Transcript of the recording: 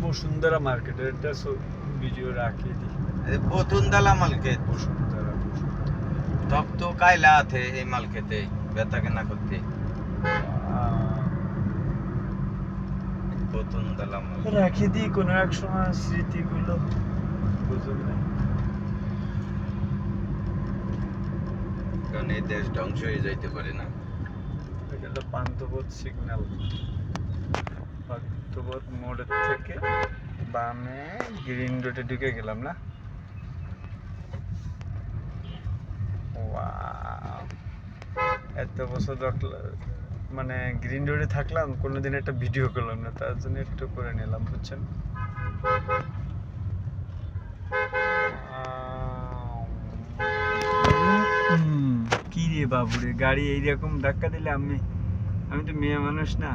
বসুন্ধরা মার্কেটের একটা ভিডিও রাখিয়ে দিই। বসুন্ধরা মার্কেট বসুন্ধরা तब तो कायला थे এই মাল খেতে বেতা কেনা করতে বসুন্ধরা মাল রাখিয়ে দিই কোনো এক সময় স্মৃতিগুলো বুঝলেন। কারণ এই দেশ ধ্বংস হয়ে যাইতে পারে না। এটা পান্থপথ সিগন্যাল, পান্থপথ মোড়ের থেকে বামে গ্রিন রোডে ঢুকে গেলাম না। ওয়াও, এত বছর মানে গ্রিন রোডে থাকলাম, কোনোদিন একটা ভিডিও করলাম না, তার জন্য একটু করে নিলাম, বুঝছেন। কি রে বাবুরে, গাড়ি এইরকম ধাক্কা দিলে আমি তো মেয়ে মানুষ না।